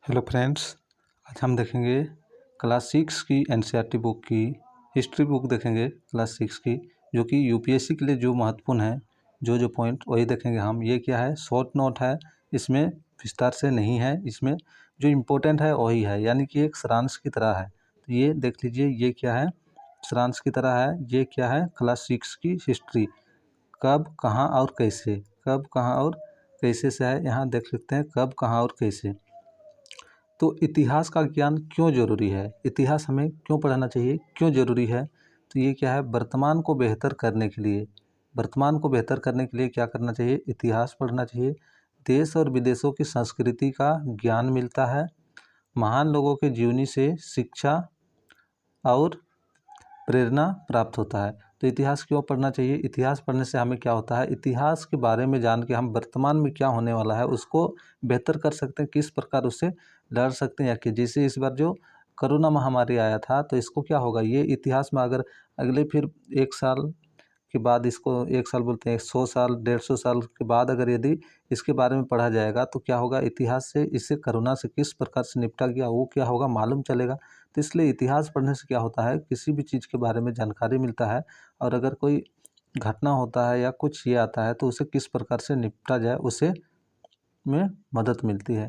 Hello friends, आज हम देखेंगे क्लास 6 की एनसीईआरटी बुक की हिस्ट्री बुक देखेंगे क्लास 6 की, जो कि यूपीएससी के लिए जो महत्वपूर्ण है, जो पॉइंट वही देखेंगे हम। ये क्या है, शॉर्ट नोट है, इसमें विस्तार से नहीं है, इसमें जो इम्पोर्टेंट है वही है, यानी कि एक सारांश की तरह है। तो ये देख लीजिए, ये क्या है, सारांश की तरह है। ये क्या है, क्लास 6 की हिस्ट्री, कब कहाँ और कैसे, कब कहाँ और कैसे से है। यहाँ देख लेते हैं कब कहाँ और कैसे। तो इतिहास का ज्ञान क्यों जरूरी है, इतिहास हमें क्यों पढ़ना चाहिए, क्यों जरूरी है। तो ये क्या है, वर्तमान को बेहतर करने के लिए, वर्तमान को बेहतर करने के लिए क्या करना चाहिए, इतिहास पढ़ना चाहिए। देश और विदेशों की संस्कृति का ज्ञान मिलता है, महान लोगों के जीवनी से शिक्षा और प्रेरणा प्राप्त होता है। तो इतिहास क्यों पढ़ना चाहिए, इतिहास पढ़ने से हमें क्या होता है, इतिहास के बारे में जान के हम वर्तमान में क्या होने वाला है उसको बेहतर कर सकते हैं, किस प्रकार उससे लड़ सकते हैं। या कि जैसे इस बार जो कोरोना महामारी आया था, तो इसको क्या होगा, ये इतिहास में अगर अगले फिर 1 साल के बाद, इसको 1 साल बोलते हैं, 100 साल 150 साल के बाद अगर यदि इसके बारे में पढ़ा जाएगा तो क्या होगा, इतिहास से इससे कोरोना से किस प्रकार से निपटा गया वो क्या होगा मालूम चलेगा। तो इसलिए इतिहास पढ़ने से क्या होता है, किसी भी चीज़ के बारे में जानकारी मिलता है, और अगर कोई घटना होता है या कुछ ये आता है तो उसे किस प्रकार से निपटा जाए उसे में मदद मिलती है,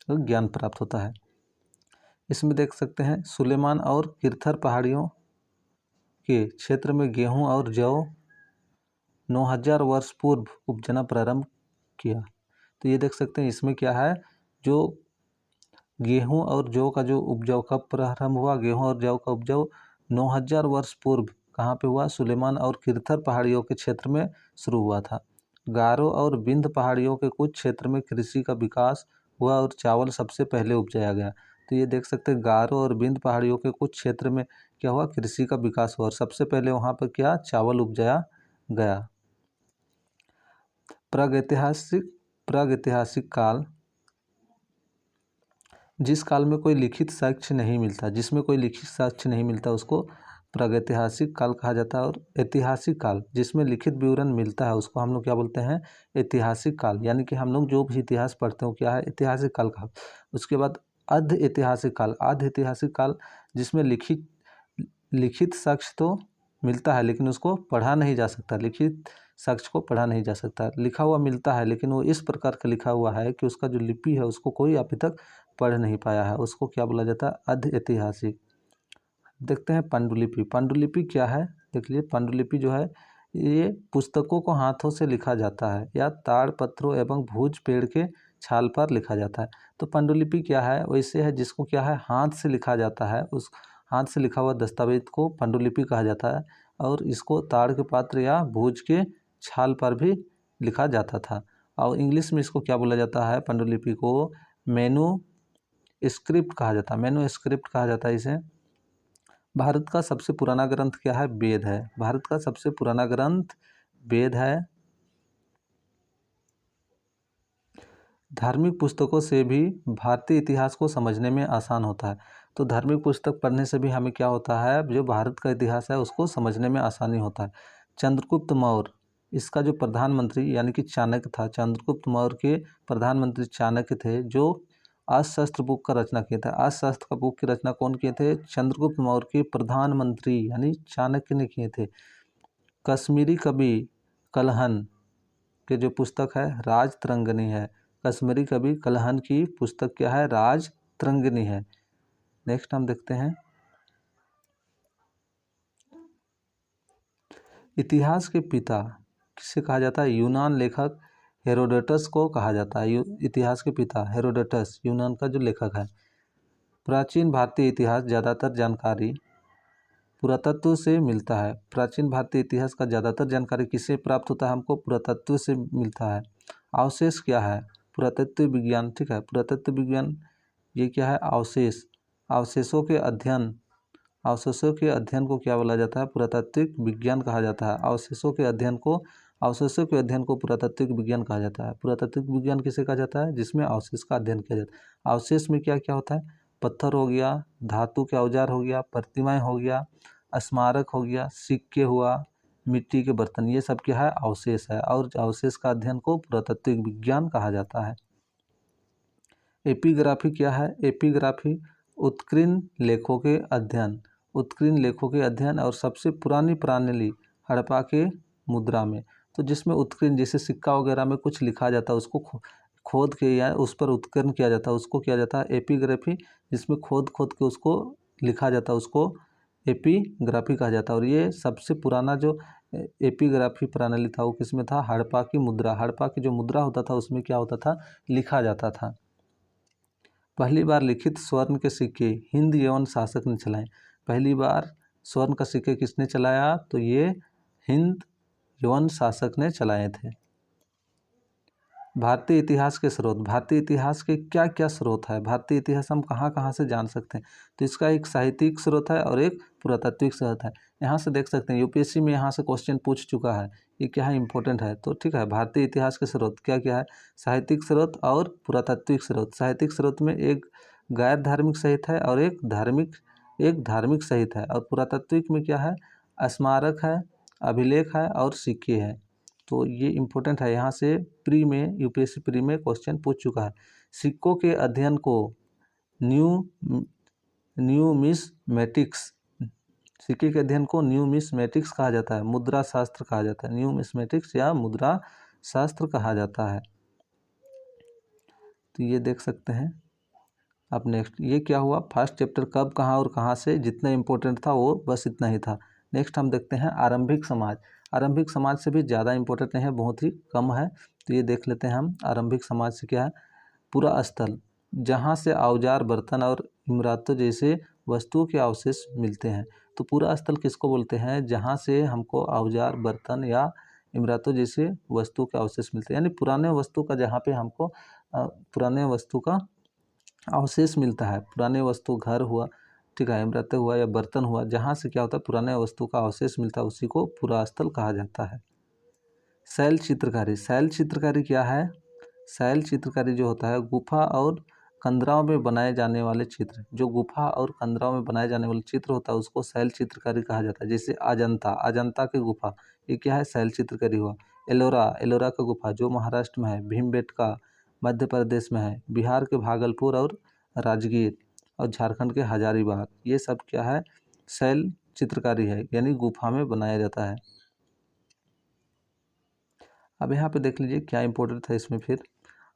तो ज्ञान प्राप्त होता है। इसमें देख सकते हैं, सुलेमान और किरथर पहाड़ियों के क्षेत्र में गेहूं और जौ 9000 वर्ष पूर्व उपजना प्रारंभ किया। तो ये देख सकते हैं, इसमें क्या है, जो गेहूं और जौ का जो उपजाऊ कब प्रारंभ हुआ, गेहूं और जौ का उपजाऊ 9000 वर्ष पूर्व कहाँ पे हुआ, सुलेमान और किरथर पहाड़ियों के क्षेत्र में शुरू हुआ था। गारो और बिंद पहाड़ियों के कुछ क्षेत्र में कृषि का विकास हुआ और चावल सबसे पहले उपजाया गया। तो ये देख सकते हैं, गारो और बिंद पहाड़ियों के कुछ क्षेत्र में क्या हुआ, कृषि का विकास हुआ और सबसे पहले वहाँ पर क्या, चावल उपजाया गया। प्रागैतिहासिक काल, जिस काल में कोई लिखित साक्ष्य नहीं मिलता, जिसमें कोई लिखित साक्ष्य नहीं मिलता उसको प्रागैतिहासिक काल कहा जाता है। और ऐतिहासिक काल, जिसमें लिखित विवरण मिलता है उसको हम लोग क्या बोलते हैं, ऐतिहासिक काल। यानी कि हम लोग जो भी इतिहास पढ़ते हो क्या है, ऐतिहासिक काल का। उसके बाद अर्ध ऐतिहासिक काल, अर्ध ऐतिहासिक काल जिसमें लिखित साक्ष्य तो मिलता है लेकिन उसको पढ़ा नहीं जा सकता, लिखित साक्ष्य को पढ़ा नहीं जा सकता। लिखा हुआ मिलता है लेकिन वो इस प्रकार का लिखा हुआ है कि उसका जो लिपि है उसको कोई अभी तक पढ़ नहीं पाया है, उसको क्या बोला जाता है, अर्ध ऐतिहासिक। देखते हैं पांडुलिपि, पांडुलिपि क्या है, देख लीजिए, पांडुलिपि जो है ये पुस्तकों को हाथों से लिखा जाता है या ताड़ पत्रों एवं भूज पेड़ के छाल पर लिखा जाता है। तो पांडुलिपि क्या है, वैसे है जिसको क्या है, हाथ से लिखा जाता है, उस हाथ से लिखा हुआ दस्तावेज को पांडुलिपि कहा जाता है। और इसको ताड़ के पात्र या भूज के छाल पर भी लिखा जाता था। और इंग्लिश में इसको क्या बोला जाता है, पांडुलिपि को मेनू स्क्रिप्ट कहा जाता है, मेनू स्क्रिप्ट कहा जाता है इसे। भारत का सबसे पुराना ग्रंथ क्या है, वेद है। भारत का सबसे पुराना ग्रंथ वेद है। धार्मिक पुस्तकों से भी भारतीय इतिहास को समझने में आसान होता है। तो धार्मिक पुस्तक पढ़ने से भी हमें क्या होता है, जो भारत का इतिहास है उसको समझने में आसानी होता है। चंद्रगुप्त मौर्य, इसका जो प्रधानमंत्री यानी कि चाणक्य था, चंद्रगुप्त मौर्य के प्रधानमंत्री चाणक्य थे, जो अर्थशास्त्र बुक का रचना किया था। अर्थशास्त्र का बुक की रचना कौन किए थे, चंद्रगुप्त मौर्य के प्रधानमंत्री यानी चाणक्य ने किए थे। कश्मीरी कवि कलहन के जो पुस्तक है राजतरंगिणी है, कश्मीरी कवि कलहन की पुस्तक क्या है, राजतरंगिणी है। नेक्स्ट हम देखते हैं, इतिहास के पिता किसे कहा जाता है, यूनान लेखक हेरोडोटस को कहा जाता है। इतिहास के पिता हेरोडोटस यूनान का जो लेखक है। प्राचीन भारतीय इतिहास ज़्यादातर जानकारी पुरातत्व से मिलता है। प्राचीन भारतीय इतिहास का ज़्यादातर जानकारी किससे प्राप्त होता है, हमको पुरातत्व से मिलता है। अवशेष क्या है, पुरातत्व विज्ञान, ठीक है, पुरातत्व विज्ञान ये क्या है, अवशेष, अवशेषों के अध्ययन, अवशेषों के अध्ययन को क्या बोला जाता है, पुरातात्विक विज्ञान कहा जाता है। अवशेषों के अध्ययन को पुरातात्विक विज्ञान कहा जाता है। पुरातात्विक विज्ञान किसे कहा जाता है, जिसमें अवशेष का अध्ययन किया जाता है। अवशेष में क्या क्या होता है, पत्थर हो गया, धातु के औजार हो गया, प्रतिमाएं हो गया, स्मारक हो गया, सिक्के हुआ, मिट्टी के बर्तन, ये सब क्या है, अवशेष है। और अवशेष का अध्ययन को पुरातात्विक विज्ञान कहा जाता है। एपिग्राफी क्या है? एपिग्राफी उत्कीर्ण लेखों के अध्ययन, उत्कीर्ण लेखों के अध्ययन और सबसे पुरानी प्रणाली हड़प्पा के मुद्रा में। तो जिसमें उत्कीर्ण, जैसे सिक्का वगैरह में कुछ लिखा जाता है उसको खोद के या उस पर उत्कीर्ण किया जाता है, उसको किया जाता है एपिग्राफी। जिसमें खोद खोद के उसको लिखा जाता है उसको एपिग्राफी कहा जाता है। और ये सबसे पुराना जो एपिग्राफी प्रणाली था वो किसमें था? हड़प्पा की मुद्रा। हड़प्पा की जो मुद्रा होता था उसमें क्या होता था? लिखा जाता था। पहली बार लिखित स्वर्ण के सिक्के हिंद यवन शासक ने चलाए। पहली बार स्वर्ण का सिक्के किसने चलाया? तो ये हिंद यवन शासक ने चलाए थे। भारतीय इतिहास के स्रोत, भारतीय इतिहास के क्या क्या स्रोत है? भारतीय इतिहास हम कहाँ कहाँ से जान सकते हैं? तो इसका एक साहित्यिक स्रोत है और एक पुरातात्विक स्रोत है। यहाँ से देख सकते हैं यूपीएससी में यहाँ से क्वेश्चन पूछ चुका है, ये क्या है? इंपॉर्टेंट है। तो ठीक है, भारतीय इतिहास के स्रोत क्या क्या है? साहित्यिक स्रोत और पुरातात्विक स्रोत। साहित्यिक स्रोत में एक गैर धार्मिक साहित्य है और एक धार्मिक साहित्य है। और पुरातात्विक में क्या है? स्मारक है, अभिलेख है और सिक्के हैं। तो ये इम्पोर्टेंट है, यहाँ से प्री में यूपीएससी प्री में क्वेश्चन पूछ चुका है। सिक्कों के अध्ययन को न्यूमिस्मेटिक्स, सिक्के के अध्ययन को न्यूमिस्मेटिक्स कहा जाता है, मुद्रा शास्त्र कहा जाता है। न्यूमिस्मेटिक्स या मुद्रा शास्त्र कहा जाता है। तो ये देख सकते हैं। अब नेक्स्ट ये क्या हुआ? फर्स्ट चैप्टर कब, कहाँ और कहाँ से, जितना इम्पोर्टेंट था वो बस इतना ही था। नेक्स्ट हम देखते हैं आरंभिक समाज। आरंभिक समाज से भी ज़्यादा इम्पोर्टेंट नहीं है, बहुत ही कम है। तो ये देख लेते हैं हम। आरंभिक समाज से क्या है? पूरा स्थल जहाँ से औजार, बर्तन और इमारतों जैसे वस्तुओं के अवशेष मिलते हैं। तो पूरा स्थल किसको बोलते हैं? जहाँ से हमको औजार, बर्तन या इमारतों जैसे वस्तु के अवशेष मिलते हैं, यानी पुराने वस्तु का, जहाँ पे हमको पुराने वस्तु का अवशेष मिलता है। पुराने वस्तु घर हुआ, ठीक है, इमारतें हुआ या बर्तन हुआ, जहाँ से क्या होता है? पुराने वस्तु का अवशेष मिलता है, उसी को पुरास्थल कहा जाता है। शैल चित्रकारी, शैल चित्रकारी क्या है? शैल चित्रकारी जो होता है गुफा और कंदराओं में बनाए जाने वाले चित्र, जो गुफा और कंदराओं में बनाए जाने वाले चित्र होता है उसको शैल चित्रकारी कहा जाता है। जैसे अजंता, अजंता की गुफा, ये क्या है? शैल चित्रकारी हुआ। एलोरा, एलोरा का गुफा जो महाराष्ट्र में है। भीमबेटका मध्य प्रदेश में है। बिहार के भागलपुर और राजगीर और झारखंड के हजारीबाग, ये सब क्या है? शैल चित्रकारी है, यानी गुफा में बनाया जाता है। अब यहाँ पे देख लीजिए क्या इंपॉर्टेंट था इसमें। फिर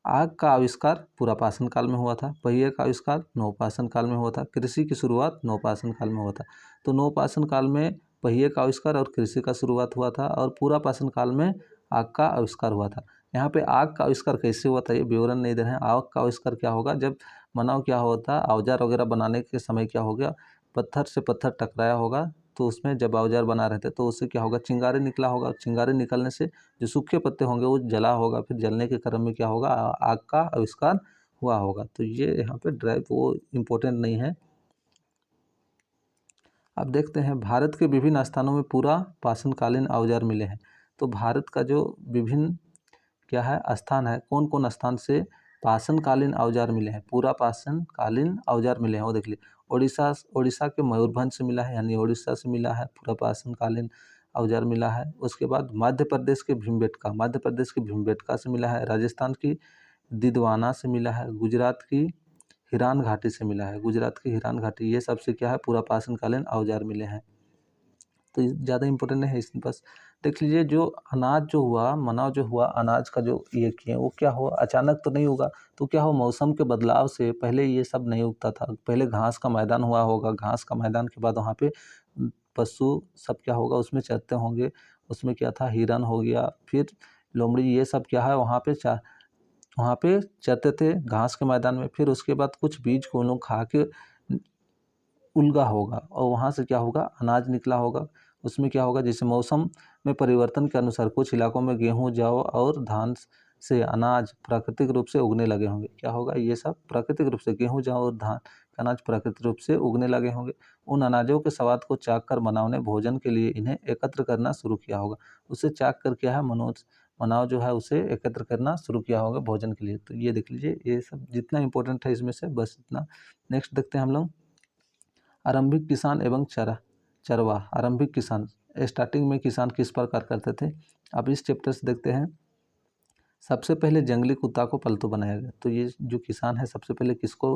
आग का आविष्कार पुरापाषाण काल में हुआ था। पहिए का आविष्कार नवपाषाण काल में हुआ था। कृषि की शुरुआत नवपाषाण काल में हुआ था। तो नवपाषाण काल में पहिए का आविष्कार और कृषि का शुरुआत हुआ था, और पुरापाषाण काल में आग का आविष्कार हुआ था। यहाँ पे आग का आविष्कार कैसे हुआ था ये विवरण नहीं दे रहे हैं। आग का आविष्कार क्या होगा? जब मनाव क्या होता, औजार वगैरह बनाने के समय क्या हो गया? पत्थर से पत्थर टकराया होगा, तो उसमें जब औजार बना रहे थे तो उससे क्या होगा? चिंगारी निकला होगा। चिंगारी निकलने से जो सूखे पत्ते होंगे वो जला होगा, फिर जलने के क्रम में क्या होगा? आग का आविष्कार हुआ होगा। तो ये यहाँ पे ड्राइव वो इम्पोर्टेंट नहीं है। अब देखते हैं भारत के विभिन्न स्थानों में पूरा पाषाणकालीन औजार मिले हैं। तो भारत का जो विभिन्न क्या है स्थान है, कौन कौन स्थान से पाषाणकालीन औजार मिले हैं, पूरा पाषाणकालीन औजार मिले हैं, वो देख लीजिए। उड़ीसा के मयूरभंज से मिला है, यानी उड़ीसा से मिला है पूरा पाषाणकालीन औजार मिला है। उसके बाद मध्य प्रदेश के भीमबेटका से मिला है। राजस्थान की दिदवाना से मिला है। गुजरात की हिरान घाटी से मिला है। गुजरात की हिरान घाटी, ये सबसे क्या है? पूरा पाषाणकालीन औजार मिले हैं। तो ज़्यादा इम्पोर्टेंट नहीं है इसमें, बस देख लीजिए। जो अनाज जो हुआ, मनाव जो हुआ, अनाज का जो ये किए वो क्या हुआ? अचानक तो नहीं होगा। तो क्या हो? मौसम के बदलाव से पहले ये सब नहीं उगता था। पहले घास का मैदान हुआ होगा, घास का मैदान के बाद वहाँ पे पशु सब क्या होगा? उसमें चरते होंगे। उसमें क्या था? हिरन हो गया, फिर लोमड़ी, ये सब क्या है? वहाँ पे चरते थे घास के मैदान में। फिर उसके बाद कुछ बीज को उन लोग खा के उलगा होगा, और वहाँ से क्या होगा? अनाज निकला होगा। उसमें क्या होगा? जैसे मौसम में परिवर्तन के अनुसार कुछ इलाकों में गेहूं, जौ और धान से अनाज प्राकृतिक रूप से उगने लगे होंगे। क्या होगा? ये सब प्राकृतिक रूप से गेहूं, जौ और धान का अनाज प्राकृतिक रूप से उगने लगे होंगे। उन अनाजों के स्वाद को चाख कर मनाव ने भोजन के लिए इन्हें एकत्र करना शुरू किया होगा। उसे चाख कर क्या है? मनाव जो है उसे एकत्र करना शुरू किया होगा भोजन के लिए। तो ये देख लीजिए, ये सब जितना इंपॉर्टेंट है इसमें से बस इतना। नेक्स्ट देखते हैं हम लोग आरंभिक किसान एवं चरवाह। आरंभिक किसान, स्टार्टिंग में किसान किस प्रकार करते थे? अब इस चैप्टर से देखते हैं। सबसे पहले जंगली कुत्ता को पालतू बनाया गया। तो ये जो किसान है सबसे पहले किसको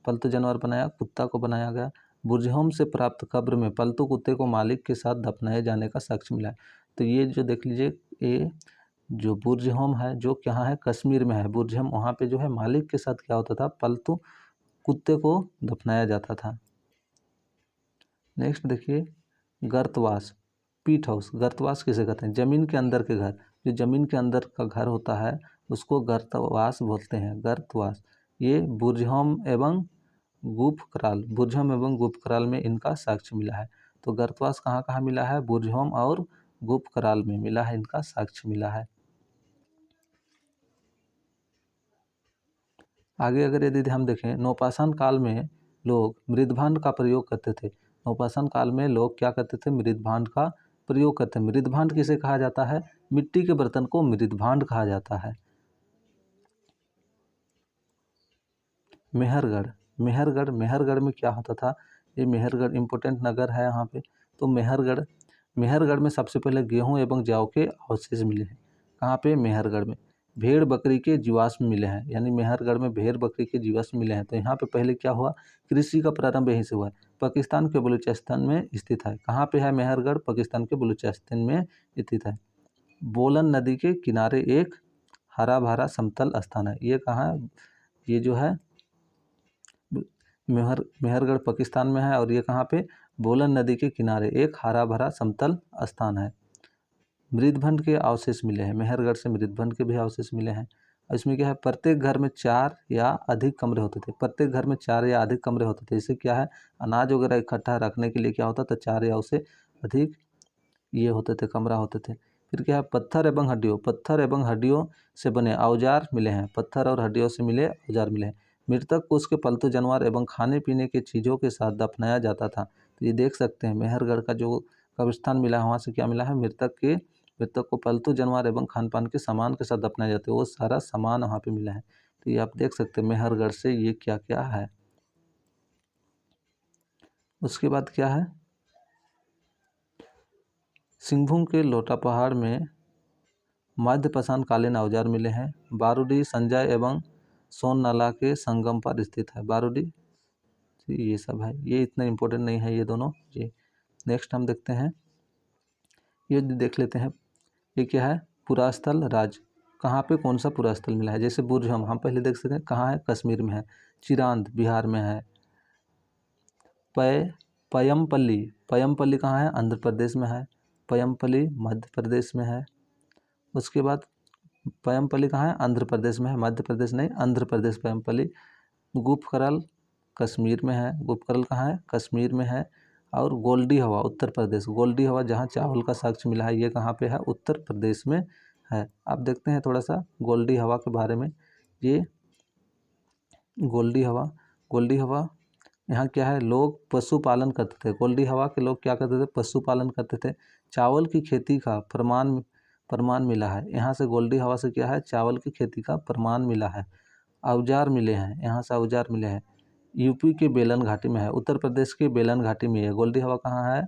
पालतू जानवर बनाया? कुत्ता को बनाया गया। बुर्जहोम से प्राप्त कब्र में पालतू कुत्ते को मालिक के साथ दफनाए जाने का साक्ष्य मिला है। तो ये जो देख लीजिए, ये जो बुर्जहोम है जो कहाँ है? कश्मीर में है बुर्जहोम। वहाँ पे जो है मालिक के साथ क्या होता था? पालतू कुत्ते को दफनाया जाता था। नेक्स्ट देखिए, गर्तवास, पीट हाउस। गर्तवास किसे कहते हैं? जमीन के अंदर के घर। जो जमीन के अंदर का घर होता है उसको गर्तवास बोलते हैं। गर्तवास ये बुर्जहोम एवं गुफकराल, बुर्जहोम एवं गुफकराल में इनका साक्ष्य मिला है। तो गर्तवास कहाँ कहाँ मिला है? बुर्जहोम और गुफकराल में मिला है, इनका साक्ष्य मिला है। आगे अगर यदि हम देखें, नवपाषाण काल में लोग मृदभांड का प्रयोग करते थे। नवपाषाण काल में लोग क्या करते थे? मृदभांड का प्रयोग करते हैं। मृदभांड किसे कहा जाता है? मिट्टी के बर्तन को मृदभांड कहा जाता है। मेहरगढ़, मेहरगढ़, मेहरगढ़ में क्या होता था? ये मेहरगढ़ इम्पोर्टेंट नगर है यहाँ पे। तो मेहरगढ़, मेहरगढ़ में सबसे पहले गेहूं एवं जौ के अवशेष मिले हैं। कहाँ पे? मेहरगढ़ में। भेड़ बकरी के जीवाश्म मिले हैं, यानी मेहरगढ़ में भेड़ बकरी के जीवाश्म मिले हैं। तो यहाँ पे पहले क्या हुआ? कृषि का प्रारंभ यहीं से हुआ है। पाकिस्तान के बलूचिस्तान में स्थित है। कहाँ पे है मेहरगढ़? पाकिस्तान के बलूचिस्तान में स्थित है। बोलन नदी के किनारे एक हरा भरा समतल स्थान है। ये कहाँ है? ये जो है मेहरगढ़ पाकिस्तान में है, और ये कहाँ पे? बोलन नदी के किनारे एक हरा भरा समतल स्थान है। मृदभंड के अवशेष मिले हैं। मेहरगढ़ से मृदभंड के भी अवशेष मिले हैं। इसमें क्या है? प्रत्येक घर में 4 या अधिक कमरे होते थे। प्रत्येक घर में 4 या अधिक कमरे होते थे। इससे क्या है? अनाज वगैरह इकट्ठा रखने के लिए क्या होता था? 4 या उससे अधिक ये होते थे, कमरा होते थे। फिर क्या है? पत्थर एवं हड्डियों, पत्थर एवं हड्डियों से बने औजार मिले हैं। पत्थर और हड्डियों से मिले औजार मिले हैं। मृतक को उसके पालतू जानवर एवं खाने पीने की चीज़ों के साथ दफनाया जाता था। तो ये देख सकते हैं मेहरगढ़ का जो कब्रिस्तान मिला है, वहाँ से क्या मिला है? मृतक को पालतू जानवर एवं खान पान के सामान के साथ दफनाया जाता है। वो सारा सामान वहाँ पे मिला है। तो ये आप देख सकते हैं मेहरगढ़ से ये क्या क्या है। उसके बाद क्या है? सिंहभूम के लोटा पहाड़ में मध्यपाषाण कालीन औजार मिले हैं। बारूडी संजय एवं सोन नाला के संगम पर स्थित है। बारूडी, ये सब है, ये इतना इम्पोर्टेंट नहीं है ये दोनों। ये नेक्स्ट हम देखते हैं, ये देख लेते हैं। ये क्या है? पुरास्थल राज। कहाँ पे कौन सा पुरास्थल मिला है? जैसे बुर्जहोम हम पहले देख सकते हैं कहाँ है? कश्मीर में है। चिरांद बिहार में है। पयमपल्ली, पयमपल्ली कहाँ है? आंध्र प्रदेश में है। पयमपल्ली मध्य प्रदेश में है। उसके बाद पयमपल्ली कहाँ है? आंध्र प्रदेश में है, मध्य प्रदेश नहीं, आंध्र प्रदेश पयमपल्ली। गुफकरल कश्मीर में है। गुफकरल कहाँ है? कश्मीर में है। और गोल्डी हवा उत्तर प्रदेश, गोल्डी हवा जहाँ चावल का साक्ष्य मिला है, ये कहाँ पे है? उत्तर प्रदेश में है। आप देखते हैं थोड़ा सा गोल्डी हवा के बारे में। ये गोल्डी हवा, गोल्डी हवा यहाँ क्या है? लोग पशुपालन करते थे। गोल्डी हवा के लोग क्या करते थे? पशुपालन करते थे। चावल की खेती का प्रमाण मिला है। यहाँ से गोल्डी हवा से क्या है? चावल की खेती का प्रमाण मिला है। औजार मिले हैं, यहाँ से औजार मिले हैं। यूपी के बेलन घाटी में है। उत्तर प्रदेश के बेलन घाटी में है। गोल्डी हवा कहाँ है?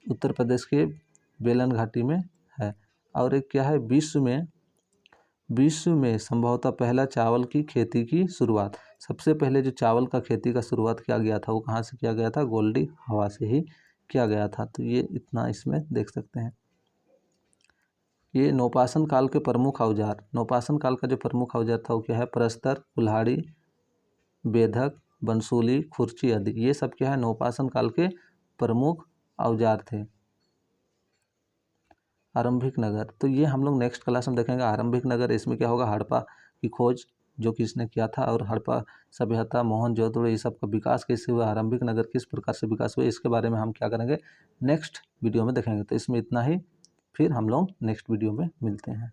उत्तर प्रदेश के बेलन घाटी में है। और एक क्या है? विश्व में संभवतः पहला चावल की खेती की शुरुआत, सबसे पहले जो चावल का खेती का शुरुआत किया गया था वो कहाँ से किया गया था? गोल्डी हवा से ही किया गया था। तो ये इतना इसमें देख सकते हैं। ये नवपाषाण काल के प्रमुख औजार, नवपाषाण काल का जो प्रमुख औजार था वो क्या है? प्रस्तर, कुल्हाड़ी, बेधक, बंसूली, खुर्ची आदि। ये सब क्या है? नवपाषाण काल के प्रमुख औजार थे। आरंभिक नगर, तो ये हम लोग नेक्स्ट क्लास में देखेंगे आरंभिक नगर। इसमें क्या होगा? हड़प्पा की खोज जो किसने किया था, और हड़प्पा सभ्यता, मोहनजोदड़ो, ये सब का विकास कैसे हुआ, आरंभिक नगर किस प्रकार से विकास हुआ, इसके बारे में हम क्या करेंगे? नेक्स्ट वीडियो में देखेंगे। तो इसमें इतना ही, फिर हम लोग नेक्स्ट वीडियो में मिलते हैं।